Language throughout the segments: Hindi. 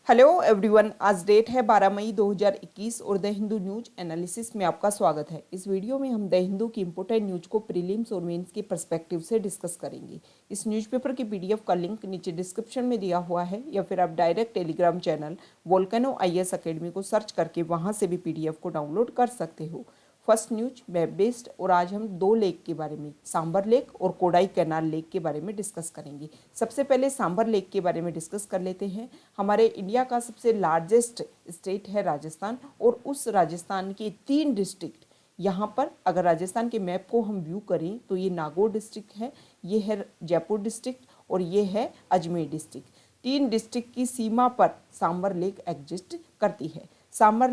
हेलो एवरीवन, आज डेट है 12 मई 2021 और द हिंदू न्यूज एनालिसिस में आपका स्वागत है। इस वीडियो में हम द हिंदू की इंपोर्टेंट न्यूज को प्रीलिम्स और मेंस के पर्सपेक्टिव से डिस्कस करेंगे। इस न्यूज़पेपर की पीडीएफ का लिंक नीचे डिस्क्रिप्शन में दिया हुआ है या फिर आप direct Telegram channel volcano IAS academy को सर्च करके वहां से भी पीडीएफ को डाउनलोड कर सकते हो। फर्स्ट न्यूज वेब बेस्ड और आज हम दो लेक के बारे में, सांबर लेक और कोडाई कैनाल लेक के बारे में डिस्कस करेंगे। सबसे पहले सांबर लेक के बारे में डिस्कस कर लेते हैं। हमारे इंडिया का सबसे लार्जेस्ट स्टेट है राजस्थान और उस राजस्थान के 3 डिस्ट्रिक्ट यहाँ पर, अगर राजस्थान के मैप को हम व्यू करें तो ये नागौर डिस्ट्रिक्ट है, ये है जयपुर डिस्ट्रिक्ट और ये है अजमेर डिस्ट्रिक्ट। 3 डिस्ट्रिक्ट की सीमा पर सांबर लेक एग्जिस्ट करती है। सांबर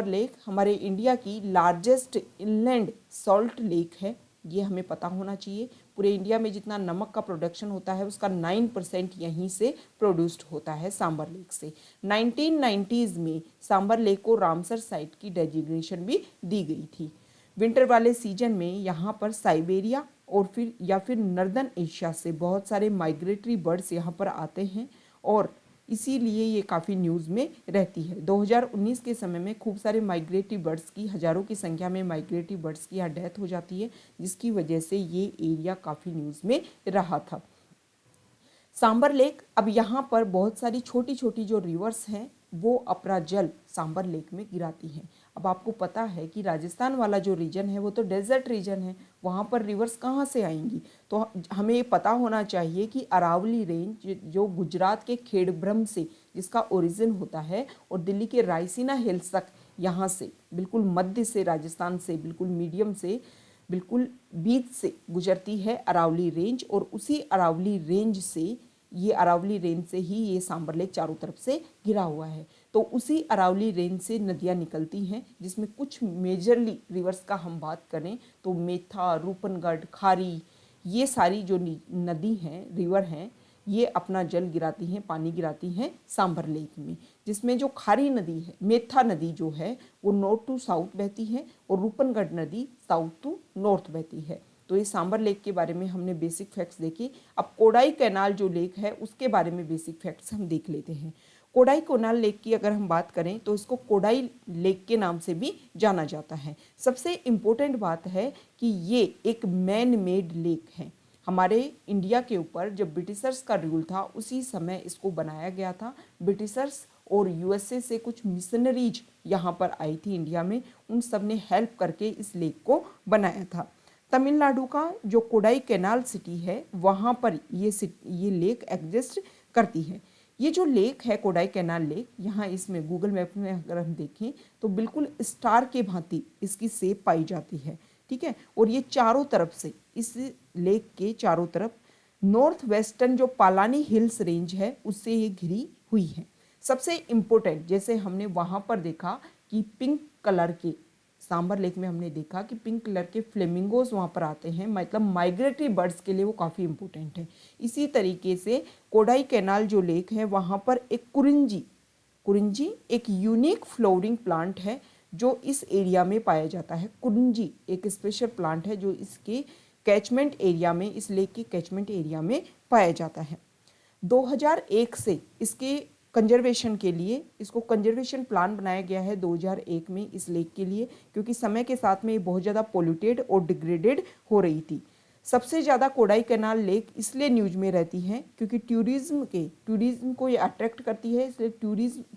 लेक हमारे इंडिया की लार्जेस्ट इनलैंड सॉल्ट लेक है, ये हमें पता होना चाहिए। पूरे इंडिया में जितना नमक का प्रोडक्शन होता है उसका 9% यहीं से प्रोड्यूस्ड होता है सांबर लेक से। 1990s में सांबर लेक को रामसर साइट की डेजिग्नेशन भी दी गई थी। विंटर वाले सीजन में यहाँ पर साइबेरिया और फिर नर्दर्न एशिया से बहुत सारे माइग्रेटरी बर्ड्स यहाँ पर आते हैं और इसीलिए ये काफ़ी न्यूज़ में रहती है। 2019 के समय में खूब सारे माइग्रेटरी बर्ड्स की, हज़ारों की संख्या में माइग्रेटरी बर्ड्स की यहाँ डेथ हो जाती है, जिसकी वजह से ये एरिया काफ़ी न्यूज़ में रहा था। सांबर लेक, अब यहाँ पर बहुत सारी छोटी छोटी जो रिवर्स हैं वो अपना जल सांबर लेक में गिराती हैं। अब आपको पता है कि राजस्थान वाला जो रीजन है वो तो डेजर्ट रीजन है, वहाँ पर रिवर्स कहाँ से आएंगी? तो हमें ये पता होना चाहिए कि अरावली रेंज जो गुजरात के खेड़ब्रह्म से जिसका ओरिजिन होता है और दिल्ली के रायसीना हिल्स तक, यहाँ से बिल्कुल मध्य से, राजस्थान से बिल्कुल मीडियम से, बिल्कुल बीच से गुजरती है अरावली रेंज और उसी अरावली रेंज से ही ये सांबर लेक चारों तरफ से घिरा हुआ है। तो उसी अरावली रेंज से नदियाँ निकलती हैं, जिसमें कुछ मेजरली रिवर्स का हम बात करें तो मेथा, रूपनगढ़, खारी, ये सारी जो नदी हैं, रिवर हैं, ये अपना जल गिराती हैं, पानी गिराती हैं सांबर लेक में। जिसमें जो खारी नदी है, मेथा नदी जो है वो नॉर्थ टू साउथ बहती है और रूपनगढ़ नदी साउथ टू नॉर्थ बहती है। तो ये सांबर लेक के बारे में हमने बेसिक फैक्ट्स देखे। अब कोडाई कैनाल जो लेक है उसके बारे में बेसिक फैक्ट्स हम देख लेते हैं। कोडाई कैनाल लेक की अगर हम बात करें तो इसको कोडाई लेक के नाम से भी जाना जाता है। सबसे इम्पोर्टेंट बात है कि ये एक मैन मेड लेक है। हमारे इंडिया के ऊपर जब ब्रिटिशर्स का रूल था उसी समय इसको बनाया गया था। ब्रिटिशर्स और यूएसए से कुछ मिशनरीज यहाँ पर आई थी इंडिया में, उन सब ने हेल्प करके इस लेक को बनाया था। तमिलनाडु का जो कोडाई कैनाल सिटी है वहाँ पर ये लेक एग्जिस्ट करती है। ये जो लेक है कोडाई कैनाल लेक, यहाँ इसमें गूगल मैप में अगर हम देखें तो बिल्कुल स्टार के भांति इसकी शेप पाई जाती है, ठीक है। और ये चारों तरफ से, इस लेक के चारों तरफ नॉर्थ वेस्टर्न जो पालानी हिल्स रेंज है उससे ये घिरी हुई है। सबसे इम्पोर्टेंट, जैसे हमने वहाँ पर देखा कि पिंक कलर के, सांबर लेक में हमने देखा कि पिंक कलर के फ्लेमिंगोज वहाँ पर आते हैं, मतलब माइग्रेटरी बर्ड्स के लिए वो काफ़ी इम्पोर्टेंट है। इसी तरीके से कोडाई कैनाल जो लेक है वहाँ पर एक कुरिंजी एक यूनिक फ्लोरिंग प्लांट है जो इस एरिया में पाया जाता है। कुरिंजी एक स्पेशल प्लांट है जो इसके कैचमेंट एरिया में, इस लेक के कैचमेंट एरिया में पाया जाता है। 2001 से इसके कंजर्वेशन के लिए इसको कंजर्वेशन प्लान बनाया गया है 2001 में इस लेक के लिए, क्योंकि समय के साथ में ये बहुत ज़्यादा पोल्यूटेड और डिग्रेडेड हो रही थी। सबसे ज़्यादा कोडाई कैनाल लेक इसलिए न्यूज में रहती है क्योंकि टूरिज्म को ये अट्रैक्ट करती है, इसलिए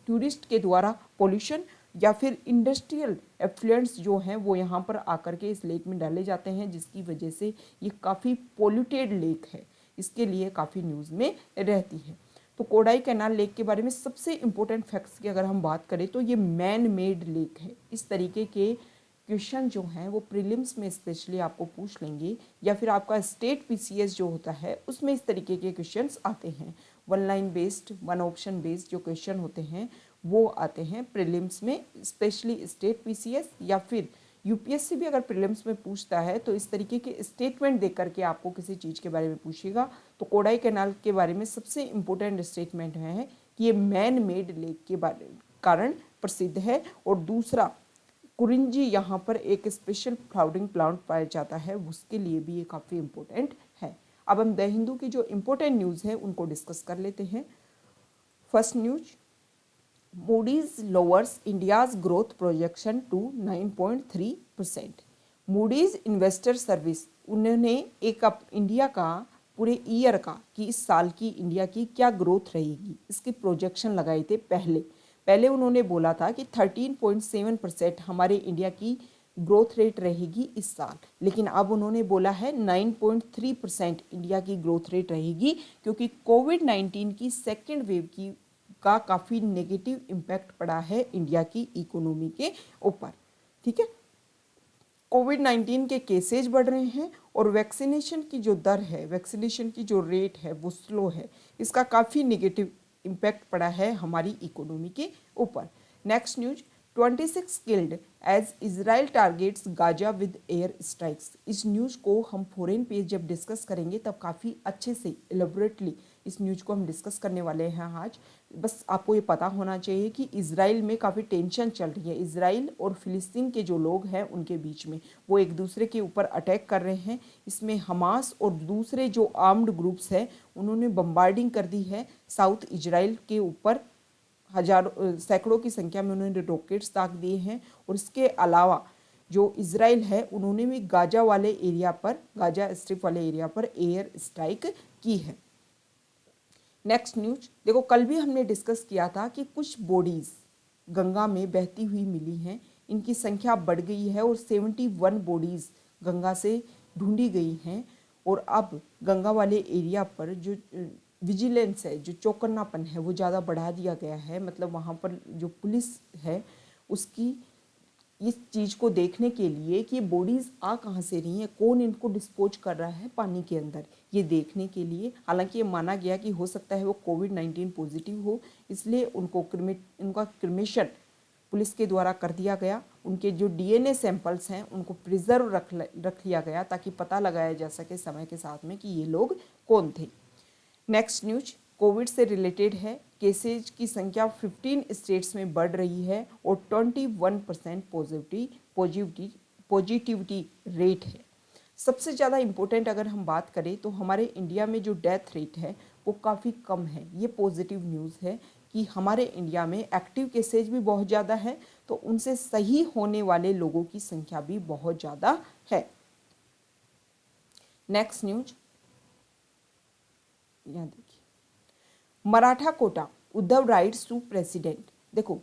टूरिस्ट के द्वारा पोल्यूशन या फिर इंडस्ट्रियल एफ्लुएंट्स जो हैं वो यहाँ पर आकर के इस लेक में डाले जाते हैं, जिसकी वजह से ये काफ़ी पोल्यूटेड लेक है, इसके लिए काफ़ी न्यूज़ में रहती है। तो कोडाई कैनाल लेक के बारे में सबसे इम्पोर्टेंट फैक्ट्स की अगर हम बात करें तो ये मैन मेड लेक है। इस तरीके के क्वेश्चन जो हैं वो प्रीलिम्स में स्पेशली आपको पूछ लेंगे, या फिर आपका स्टेट पीसीएस जो होता है उसमें इस तरीके के क्वेश्चंस आते हैं। 1 लाइन बेस्ड, 1 ऑप्शन बेस्ड जो क्वेश्चन होते हैं वो आते हैं प्रीलिम्स में, स्पेशली स्टेट पीसीएस या फिर यूपीएससी भी अगर प्रीलिम्स में पूछता है तो इस तरीके के स्टेटमेंट देकर करके आपको किसी चीज़ के बारे में पूछेगा। तो कोडाई कैनाल के बारे में सबसे इम्पोर्टेंट स्टेटमेंट है कि ये मैन मेड लेक के कारण प्रसिद्ध है, और दूसरा कुरिंजी यहाँ पर एक स्पेशल फ्लावरिंग प्लांट पाया जाता है, उसके लिए भी ये काफ़ी इम्पोर्टेंट है। अब हम द हिंदू की जो इम्पोर्टेंट न्यूज़ है उनको डिस्कस कर लेते हैं। First news, Moody's lowers India's growth projection to 9.3%। Moody's investor service, उन्होंने इंडिया का पूरे ईयर का कि इस साल की इंडिया की क्या ग्रोथ रहेगी इसके प्रोजेक्शन लगाए थे। पहले उन्होंने बोला था कि 13.7% हमारे इंडिया की ग्रोथ रेट रहेगी इस साल, लेकिन अब उन्होंने बोला है 9.3% इंडिया की ग्रोथ रेट रहेगी, क्योंकि कोविड-19 की सेकेंड वेव का काफ़ी नेगेटिव इम्पैक्ट पड़ा है इंडिया की इकोनॉमी के ऊपर। ठीक है, कोविड-19 के केसेज बढ़ रहे हैं और वैक्सीनेशन की जो दर है, वैक्सीनेशन की जो रेट है वो स्लो है, इसका काफ़ी नेगेटिव इम्पैक्ट पड़ा है हमारी इकोनॉमी के ऊपर। Next news, 26 killed as Israel targets Gaza with air strikes. इस न्यूज़ को हम फॉरेन पेज जब डिस्कस करेंगे तब काफ़ी अच्छे से एलेबोरेटली इस न्यूज़ को हम डिस्कस करने वाले हैं आज। बस आपको ये पता होना चाहिए कि इजराइल में काफ़ी टेंशन चल रही है। इजराइल और फिलिस्तीन के जो लोग हैं उनके बीच में वो एक दूसरे के ऊपर अटैक कर रहे हैं। इसमें हमास और दूसरे जो आर्म्ड ग्रुप्स हैं उन्होंने बम्बार्डिंग कर दी है साउथ इजराइल के ऊपर। सैकड़ों की संख्या में उन्होंने रॉकेट्स दाग दिए हैं। और इसके अलावा जो इजराइल है उन्होंने भी गाजा स्ट्रिप वाले एरिया पर एयर स्ट्राइक की है। नेक्स्ट न्यूज, देखो कल भी हमने डिस्कस किया था कि कुछ बॉडीज गंगा में बहती हुई मिली हैं, इनकी संख्या बढ़ गई है और 71 बॉडीज गंगा से ढूंढी गई हैं। और अब गंगा वाले एरिया पर जो विजिलेंस है, जो चौकन्नापन है, वो ज़्यादा बढ़ा दिया गया है। मतलब वहाँ पर जो पुलिस है उसकी इस चीज़ को देखने के लिए कि बॉडीज़ आ कहाँ से रही हैं, कौन इनको डिस्पोज कर रहा है पानी के अंदर, ये देखने के लिए। हालांकि ये माना गया कि हो सकता है वो कोविड-19 पॉजिटिव हो, इसलिए उनका क्रिमेशन पुलिस के द्वारा कर दिया गया। उनके जो डीएनए सैंपल्स हैं उनको प्रिजर्व रख लिया गया ताकि पता लगाया जा सके समय के साथ में कि ये लोग कौन थे। नेक्स्ट न्यूज कोविड से रिलेटेड है। केसेज की संख्या 15 स्टेट्स में बढ़ रही है और 21% पॉजिटिविटी रेट है। सबसे ज़्यादा इम्पोर्टेंट अगर हम बात करें तो हमारे इंडिया में जो डेथ रेट है वो काफ़ी कम है। ये पॉजिटिव न्यूज़ है कि हमारे इंडिया में एक्टिव केसेज भी बहुत ज़्यादा है, तो उनसे सही होने वाले लोगों की संख्या भी बहुत ज़्यादा है। नेक्स्ट न्यूज, यहाँ देखिए, Maratha quota Uddhav writes to president. देखो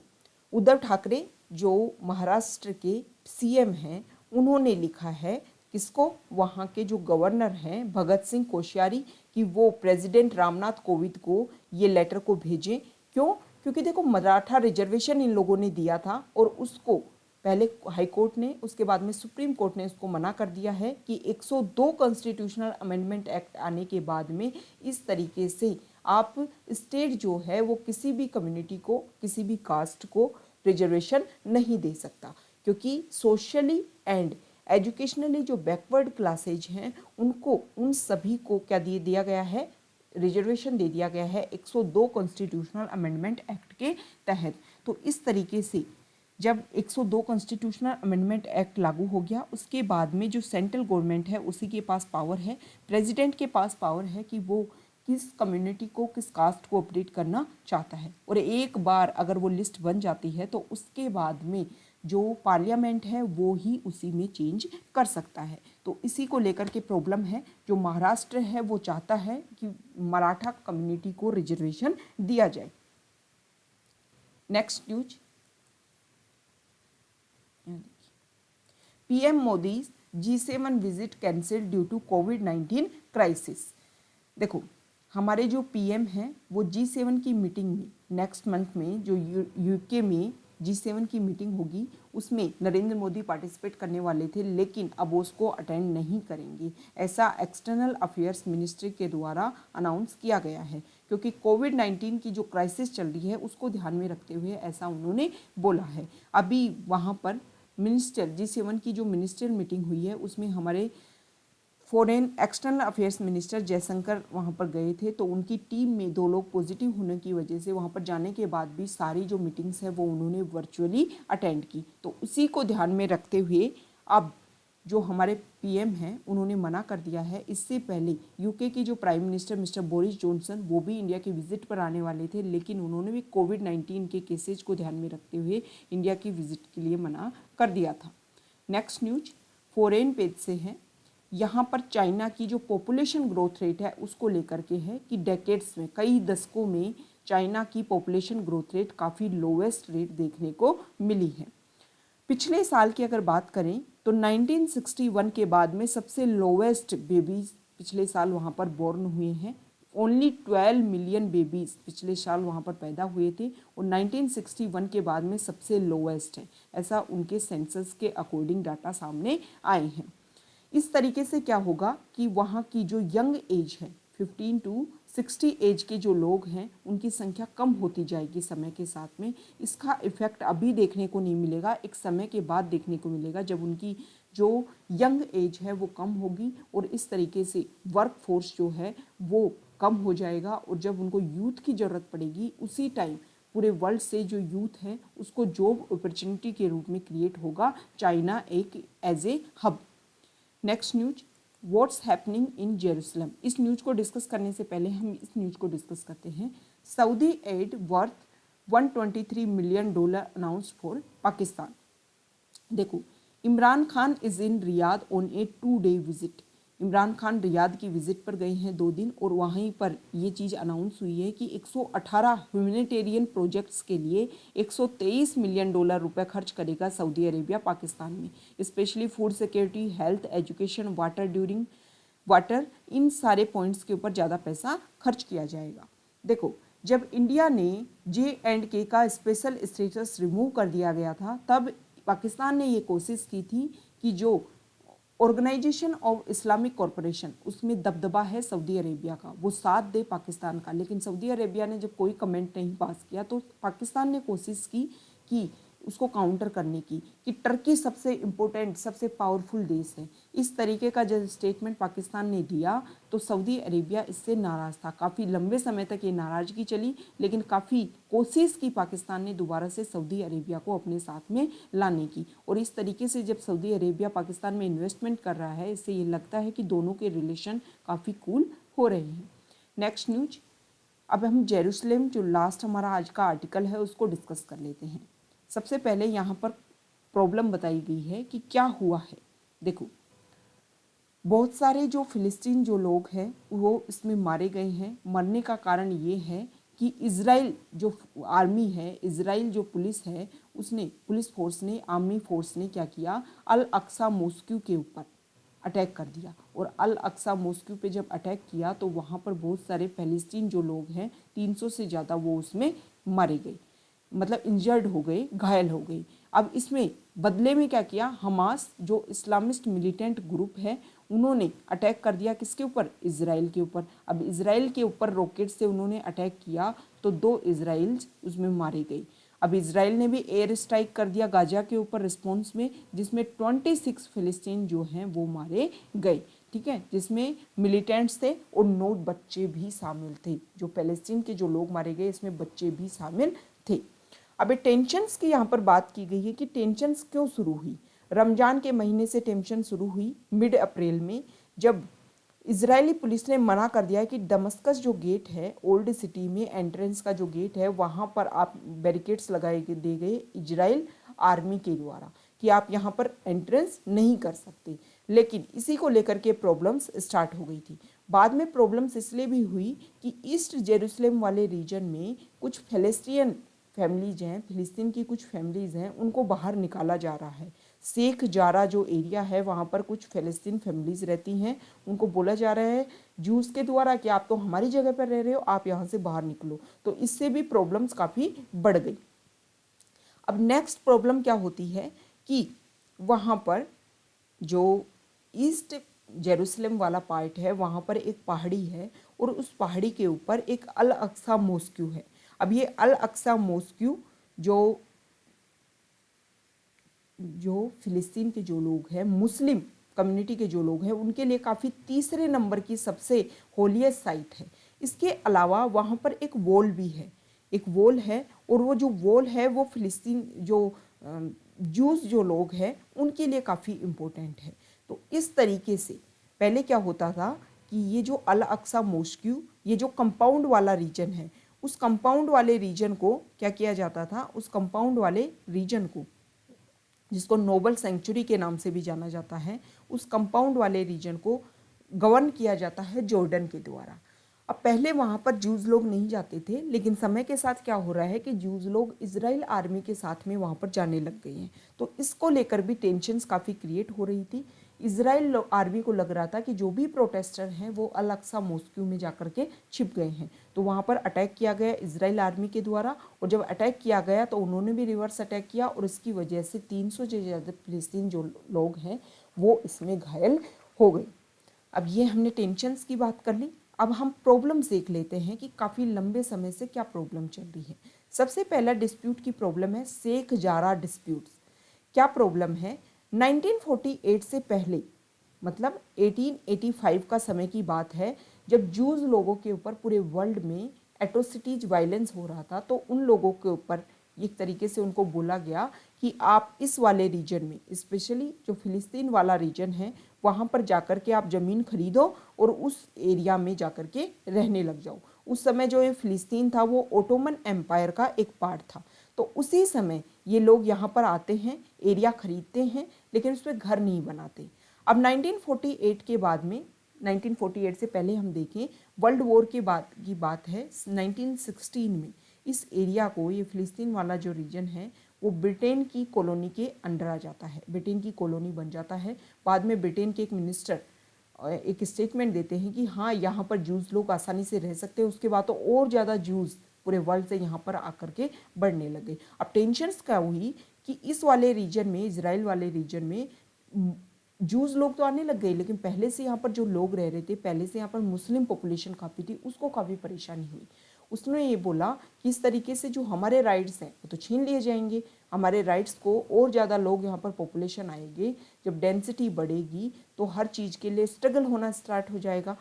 उद्धव ठाकरे जो महाराष्ट्र के सीएम हैं उन्होंने लिखा है किसको, वहाँ के जो गवर्नर हैं भगत सिंह कोश्यारी, कि वो प्रेसिडेंट रामनाथ कोविंद को ये लेटर को भेजें। क्यों? क्योंकि देखो मराठा रिजर्वेशन इन लोगों ने दिया था और उसको पहले हाई कोर्ट ने, उसके बाद में सुप्रीम कोर्ट ने उसको मना कर दिया है कि 102 कॉन्स्टिट्यूशनल अमेंडमेंट एक्ट आने के बाद में इस तरीके से आप स्टेट जो है वो किसी भी कम्युनिटी को, किसी भी कास्ट को रिजर्वेशन नहीं दे सकता, क्योंकि सोशली एंड एजुकेशनली जो बैकवर्ड क्लासेज हैं उनको, उन सभी को क्या दिया गया है, रिजर्वेशन दे दिया गया है 102 कॉन्स्टिट्यूशनल अमेंडमेंट एक्ट के तहत। तो इस तरीके से जब 102 कॉन्स्टिट्यूशनल अमेंडमेंट एक्ट लागू हो गया उसके बाद में जो सेंट्रल गवर्नमेंट है उसी के पास पावर है, प्रेसिडेंट के पास पावर है कि वो किस कम्युनिटी को, किस कास्ट को अपडेट करना चाहता है। और एक बार अगर वो लिस्ट बन जाती है तो उसके बाद में जो पार्लियामेंट है वो ही उसी में चेंज कर सकता है। तो इसी को लेकर के प्रॉब्लम है। जो महाराष्ट्र है वो चाहता है कि मराठा कम्युनिटी को रिजर्वेशन दिया जाए। Next news, PM Modi G7 visit cancel due to कोविड-19 क्राइसिस। देखो हमारे जो पीएम हैं वो G7 की मीटिंग में नेक्स्ट मंथ में जो यूके में G7 की मीटिंग होगी उसमें नरेंद्र मोदी पार्टिसिपेट करने वाले थे, लेकिन अब उसको अटेंड नहीं करेंगे, ऐसा एक्सटर्नल अफेयर्स मिनिस्ट्री के द्वारा अनाउंस किया गया है। क्योंकि कोविड-19 की जो क्राइसिस चल रही है उसको ध्यान में रखते हुए ऐसा उन्होंने बोला है। अभी वहाँ पर मिनिस्टर G7 की जो मिनिस्ट्रियल मीटिंग हुई है उसमें हमारे foreign external affairs minister Jaishankar वहाँ पर गए थे, तो उनकी टीम में 2 लोग पॉजिटिव होने की वजह से वहाँ पर जाने के बाद भी सारी जो मीटिंग्स है वो उन्होंने वर्चुअली अटेंड की। तो उसी को ध्यान में रखते हुए अब जो हमारे पीएम हैं उन्होंने मना कर दिया है। इससे पहले यूके के जो prime minister mister Boris Johnson वो भी इंडिया के विजिट पर आने वाले थे, लेकिन उन्होंने भी कोविड-19 के केसेज को ध्यान में रखते हुए इंडिया की विजिट के लिए मना कर दिया था। नेक्स्ट न्यूज फॉरेन पेज से है। यहाँ पर चाइना की जो पॉपुलेशन ग्रोथ रेट है उसको लेकर के है कि डेकेड्स में, कई दशकों में चाइना की पॉपुलेशन ग्रोथ रेट काफ़ी लोवेस्ट रेट देखने को मिली है। पिछले साल की अगर बात करें तो 1961 के बाद में सबसे लोवेस्ट बेबीज पिछले साल वहाँ पर बॉर्न हुए हैं। ओनली 12 मिलियन बेबीज पिछले साल वहाँ पर पैदा हुए थे और 1961 के बाद में सबसे लोवेस्ट है, ऐसा उनके सेंसस के अकॉर्डिंग डाटा सामने आए हैं। इस तरीके से क्या होगा कि वहाँ की जो यंग एज है 15 टू 60 एज के जो लोग हैं उनकी संख्या कम होती जाएगी समय के साथ में। इसका इफेक्ट अभी देखने को नहीं मिलेगा, एक समय के बाद देखने को मिलेगा जब उनकी जो यंग एज है वो कम होगी और इस तरीके से वर्क फोर्स जो है वो कम हो जाएगा और जब उनको यूथ की ज़रूरत पड़ेगी उसी टाइम पूरे वर्ल्ड से जो यूथ है उसको जॉब अपॉर्चुनिटी के रूप में क्रिएट होगा चाइना एक as a hub. Next news what's happening in Jerusalem. इस न्यूज को डिस्कस करने से पहले हम इस न्यूज को डिस्कस करते हैं। Saudi aid worth $123 million announce for Pakistan. देखो, Imran Khan is in Riyadh on a 2-day visit. Imran Khan Riyadh की विजिट पर गए हैं 2 दिन और वहीं पर ये चीज़ अनाउंस हुई है कि 118 ह्यूमैनिटेरियन प्रोजेक्ट्स के लिए $123 मिलियन रुपए खर्च करेगा सऊदी अरेबिया पाकिस्तान में, specially food security, health, education, water in सारे पॉइंट्स के ऊपर ज़्यादा पैसा खर्च किया जाएगा। देखो, जब इंडिया ने J&K का स्पेशल स्टेटस रिमूव कर दिया गया था तब पाकिस्तान ने ये कोशिश की थी कि जो ऑर्गेनाइजेशन ऑफ इस्लामिक कॉरपोरेशन उसमें दबदबा है सऊदी अरेबिया का, वो साथ दे पाकिस्तान का, लेकिन सऊदी अरेबिया ने जब कोई कमेंट नहीं पास किया तो पाकिस्तान ने कोशिश की कि उसको काउंटर करने की कि टर्की सबसे इम्पोर्टेंट सबसे पावरफुल देश है। इस तरीके का जब स्टेटमेंट पाकिस्तान ने दिया तो सऊदी अरेबिया इससे नाराज़ था। काफ़ी लंबे समय तक ये नाराज़गी चली, लेकिन काफ़ी कोशिश की पाकिस्तान ने दोबारा से सऊदी अरेबिया को अपने साथ में लाने की। और इस तरीके से जब सऊदी अरेबिया पाकिस्तान में इन्वेस्टमेंट कर रहा है, इससे ये लगता है कि दोनों के रिलेशन काफ़ी कूल हो रहे हैं। नेक्स्ट न्यूज, अब हम जेरूसलम जो लास्ट हमारा आज का आर्टिकल है उसको डिस्कस कर लेते हैं। सबसे पहले यहाँ पर प्रॉब्लम बताई गई है कि क्या हुआ है। देखो, बहुत सारे जो फिलिस्तीन जो लोग हैं वो इसमें मारे गए हैं। मरने का कारण ये है कि इजराइल जो आर्मी है, इजराइल जो पुलिस है, उसने पुलिस फोर्स ने, आर्मी फोर्स ने क्या किया, अल अक्सा मॉस्क्यू के ऊपर अटैक कर दिया। और अल अक्सा मॉस्क्यू पे जब अटैक किया तो वहाँ पर बहुत सारे फिलिस्तीन जो लोग हैं 300 से ज़्यादा वो उसमें मारे गए, मतलब इंजर्ड हो गए, घायल हो गई। अब इसमें बदले में क्या किया, हमास जो इस्लामिस्ट मिलिटेंट ग्रुप है उन्होंने अटैक कर दिया किसके ऊपर, इजराइल के ऊपर। अब इजराइल के ऊपर रॉकेट से उन्होंने अटैक किया तो 2 इजराइल्स उसमें मारे गए। अब इजराइल ने भी एयर स्ट्राइक कर दिया गाजा के ऊपर रिस्पॉन्स में, जिसमें 26 फिलिस्तीन जो हैं वो मारे गए, ठीक है, जिसमें मिलिटेंट्स थे और 9 बच्चे भी शामिल थे। जो पैलेस्टीन के जो लोग मारे गए इसमें बच्चे भी शामिल थे। अब टेंशन्स की यहाँ पर बात की गई है कि टेंशन्स क्यों शुरू हुई। रमजान के महीने से टेंशन शुरू हुई मिड अप्रैल में, जब इजरायली पुलिस ने मना कर दिया कि दमस्कस जो गेट है ओल्ड सिटी में एंट्रेंस का जो गेट है वहाँ पर आप बैरिकेड्स लगाए दे गए इजराइल आर्मी के द्वारा कि आप यहाँ पर एंट्रेंस नहीं कर सकते। लेकिन इसी को लेकर के प्रॉब्लम्स स्टार्ट हो गई थी। बाद में प्रॉब्लम्स इसलिए भी हुई कि ईस्ट जेरूसलम वाले रीजन में कुछ फैलेस्टियन फैमिलीज हैं, फिलिस्तीन की कुछ फैमिलीज हैं, उनको बाहर निकाला जा रहा है। शेख जारा जो एरिया है वहाँ पर कुछ फ़लस्तीन फैमिलीज़ रहती हैं, उनको बोला जा रहा है जूस के द्वारा कि आप तो हमारी जगह पर रह रहे हो, आप यहाँ से बाहर निकलो। तो इससे भी प्रॉब्लम्स काफ़ी बढ़ गई। अब नेक्स्ट प्रॉब्लम क्या होती है कि वहाँ पर जो ईस्ट जेरूसलम वाला पार्ट है वहाँ पर एक पहाड़ी है और उस पहाड़ी के ऊपर एक अल अक्सा मॉस्क्यू है। अब ये अल अक्सा मॉस्क्यू जो फिलिस्तीन के जो लोग हैं, मुस्लिम कम्युनिटी के जो लोग हैं, उनके लिए काफ़ी तीसरे नंबर की सबसे होलीएस्ट साइट है। इसके अलावा वहाँ पर एक वॉल भी है, एक वॉल है, और वो जो वॉल है वो फिलिस्तीन जो जूस जो लोग हैं उनके लिए काफ़ी इम्पोर्टेंट है। तो इस तरीके से पहले क्या होता था कि ये जो अल अक्सा मॉस्क्यू, ये जो कंपाउंड वाला रीजन है, उस कंपाउंड वाले रीजन को क्या किया जाता था, उस कंपाउंड वाले रीजन को, जिसको नोबल सेंचुरी के नाम से भी जाना जाता है, उस कंपाउंड वाले रीजन को गवर्न किया जाता है जॉर्डन के द्वारा। अब पहले वहाँ पर जूज लोग नहीं जाते थे, लेकिन समय के साथ क्या हो रहा है कि जूज लोग इजराइल आर्मी के साथ में वहाँ पर जाने लग गए हैं। तो इसको लेकर भी टेंशन्स काफ़ी क्रिएट हो रही थी। इजराइल आर्मी को लग रहा था कि जो भी प्रोटेस्टर हैं वो अल अक्सा मॉस्क्यू में जाकर के छिप गए हैं। तो वहाँ पर अटैक किया गया इजराइल आर्मी के द्वारा, और जब अटैक किया गया तो उन्होंने भी रिवर्स अटैक किया, और इसकी वजह से 300 से ज़्यादा फिलिस्तीन जो लोग हैं वो इसमें घायल हो गए। अब ये हमने टेंशन्स की बात कर ली। अब हम प्रॉब्लम्स देख लेते हैं कि काफ़ी लंबे समय से क्या प्रॉब्लम चल रही है। सबसे पहला डिस्प्यूट की प्रॉब्लम है शेख जारा डिस्प्यूट्स। क्या प्रॉब्लम है, 1948 से पहले, मतलब 1885 का समय की बात है, जब जूज लोगों के ऊपर पूरे वर्ल्ड में एट्रोसिटीज वायलेंस हो रहा था, तो उन लोगों के ऊपर एक तरीके से उनको बोला गया कि आप इस वाले रीजन में, स्पेशली जो फिलिस्तीन वाला रीजन है, वहाँ पर जाकर के आप ज़मीन खरीदो और उस एरिया में जाकर के रहने लग जाओ। उस समय जो ये फिलिस्तीन था वो ओटोमन एम्पायर का एक पार्ट था। तो उसी समय ये लोग यहाँ पर आते हैं, एरिया खरीदते हैं, लेकिन उस पर घर नहीं बनाते। अब 1948 के बाद में, 1948 से पहले हम देखें, वर्ल्ड वॉर के बाद की बात है, 1916 में इस एरिया को, ये फिलिस्तीन वाला जो रीजन है वो ब्रिटेन की कॉलोनी के अंडर आ जाता है, ब्रिटेन की कॉलोनी बन जाता है। बाद में ब्रिटेन के एक मिनिस्टर एक स्टेटमेंट देते हैं कि हाँ यहाँ पर जूस लोग आसानी से रह सकते हैं। उसके बाद तो और ज़्यादा जूस पूरे वर्ल्ड से यहाँ पर आकर के बढ़ने लगे। अब टेंशन्स क्या हुई कि इस वाले रीजन में, इजराइल वाले रीजन में जूस लोग तो आने लग गए, लेकिन पहले से यहाँ पर जो लोग रह रहे थे, पहले से यहाँ पर मुस्लिम पॉपुलेशन काफ़ी थी, उसको काफ़ी परेशानी हुई। उसने ये बोला कि इस तरीके से जो हमारे राइट्स हैं वो तो छीन लिए जाएंगे, हमारे राइट्स को, और ज़्यादा लोग यहाँ पर पॉपुलेशन आएंगे, जब डेंसिटी बढ़ेगी तो हर चीज़ के लिए स्ट्रगल होना स्टार्ट हो जाएगा।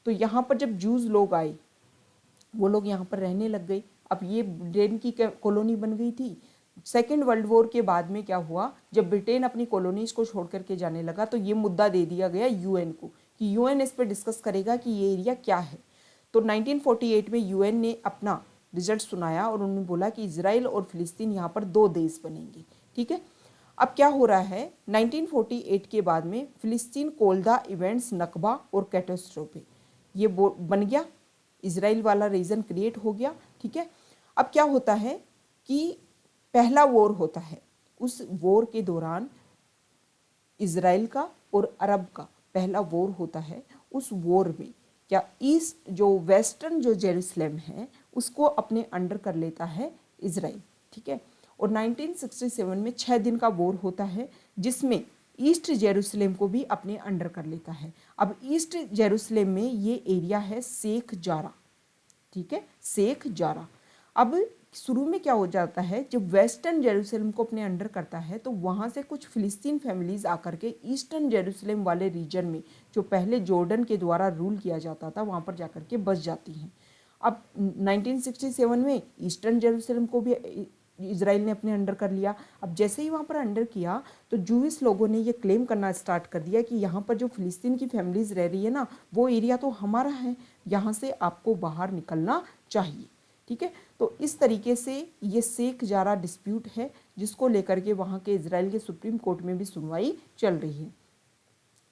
तो यहाँ पर जब जूस लोग आए, वो लोग यहाँ पर रहने लग गए। अब ये ब्रिटेन की कॉलोनी बन गई थी। सेकेंड वर्ल्ड वॉर के बाद में क्या हुआ, जब ब्रिटेन अपनी कॉलोनीज को छोड़ करके जाने लगा, तो ये मुद्दा दे दिया गया यूएन को कि यूएन इस पर डिस्कस करेगा कि ये एरिया क्या है। तो 1948 में यूएन ने अपना रिजल्ट सुनाया और उन्होंने बोला कि इजराइल और फिलिस्तीन यहाँ पर 2 देश बनेंगे। ठीक है, अब क्या हो रहा है, 1948 के बाद में फिलिस्तीन कॉल्ड द इवेंट्स नकबा और कैटास्ट्रोफे, ये बन गया, इजराइल वाला रीजन क्रिएट हो गया। ठीक है, अब क्या होता है कि पहला वॉर होता है, उस वॉर के दौरान इजराइल का और अरब का पहला वॉर होता है। उस वॉर में क्या ईस्ट जो वेस्टर्न जो जेरूसलेम है उसको अपने अंडर कर लेता है इजराइल। ठीक है, और 1967 में 6 दिन का वॉर होता है, जिसमें ईस्ट जेरूसलेम को भी अपने अंडर कर लेता है। अब ईस्ट जेरूसलेम में ये एरिया है शेख जारा। ठीक है, शेख जारा। अब शुरू में क्या हो जाता है, जब वेस्टर्न जेरूसलम को अपने अंडर करता है, तो वहाँ से कुछ फिलिस्तीन फैमिलीज आकर के ईस्टर्न जेरूसलम वाले रीजन में, जो पहले जॉर्डन के द्वारा रूल किया जाता था, वहाँ पर जाकर के बस जाती हैं। अब 1967 में ईस्टर्न जेरूसलम को भी इजराइल ने अपने अंडर कर लिया। अब जैसे ही वहाँ पर अंडर किया, तो जूइश लोगों ने ये क्लेम करना स्टार्ट कर दिया कि यहाँ पर जो फिलिस्तीन की फैमिलीज रह रही है ना, वो एरिया तो हमारा है, यहाँ से आपको बाहर निकलना चाहिए। ठीक है, तो इस तरीके से ये शेख जारा डिस्प्यूट है, जिसको लेकर के वहाँ के इजराइल के सुप्रीम कोर्ट में भी सुनवाई चल रही है।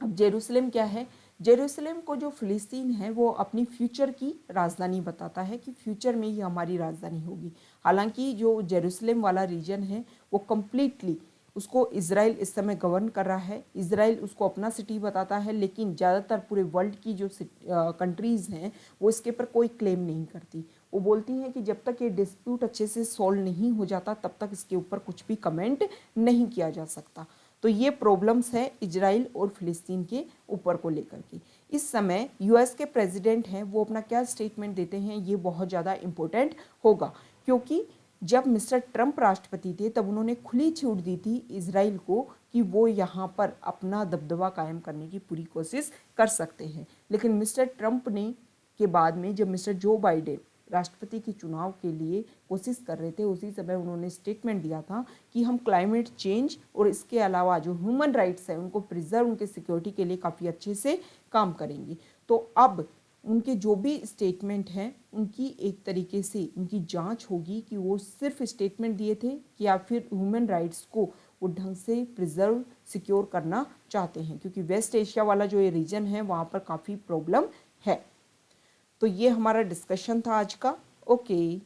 अब जेरूसलेम क्या है, जेरूसलेम को जो फिलिस्तीन है वो अपनी फ्यूचर की राजधानी बताता है कि फ्यूचर में ही हमारी राजधानी होगी। हालांकि जो जेरूसलेम वाला रीजन है वो कम्प्लीटली उसको इजराइल इस समय गवर्न कर रहा है, इजराइल उसको अपना सिटी बताता है, लेकिन ज़्यादातर पूरे वर्ल्ड की जो कंट्रीज़ हैं वो इसके पर कोई क्लेम नहीं करती। वो बोलती हैं कि जब तक ये डिस्प्यूट अच्छे से सॉल्व नहीं हो जाता तब तक इसके ऊपर कुछ भी कमेंट नहीं किया जा सकता। तो ये प्रॉब्लम्स है इजराइल और फिलिस्तीन के ऊपर को लेकर के। इस समय यूएस के प्रेसिडेंट हैं, वो अपना क्या स्टेटमेंट देते हैं, ये बहुत ज़्यादा इम्पोर्टेंट होगा, क्योंकि जब मिस्टर ट्रंप राष्ट्रपति थे तब उन्होंने खुली छूट दी थी इजराइल को कि वो यहाँ पर अपना दबदबा कायम करने की पूरी कोशिश कर सकते हैं। लेकिन मिस्टर ट्रंप ने के बाद में जब मिस्टर जो बाइडेन राष्ट्रपति के चुनाव के लिए कोशिश कर रहे थे, उसी समय उन्होंने स्टेटमेंट दिया था कि हम क्लाइमेट चेंज और इसके अलावा जो ह्यूमन राइट्स है उनको प्रिजर्व, उनके सिक्योरिटी के लिए काफ़ी अच्छे से काम करेंगी। तो अब उनके जो भी स्टेटमेंट हैं उनकी एक तरीके से उनकी जांच होगी कि वो सिर्फ स्टेटमेंट दिए थे कि या फिर ह्यूमन राइट्स को वो ढंग से प्रिजर्व सिक्योर करना चाहते हैं, क्योंकि वेस्ट एशिया वाला जो ये रीजन है वहाँ पर काफ़ी प्रॉब्लम है। तो ये हमारा डिस्कशन था आज का। ओके।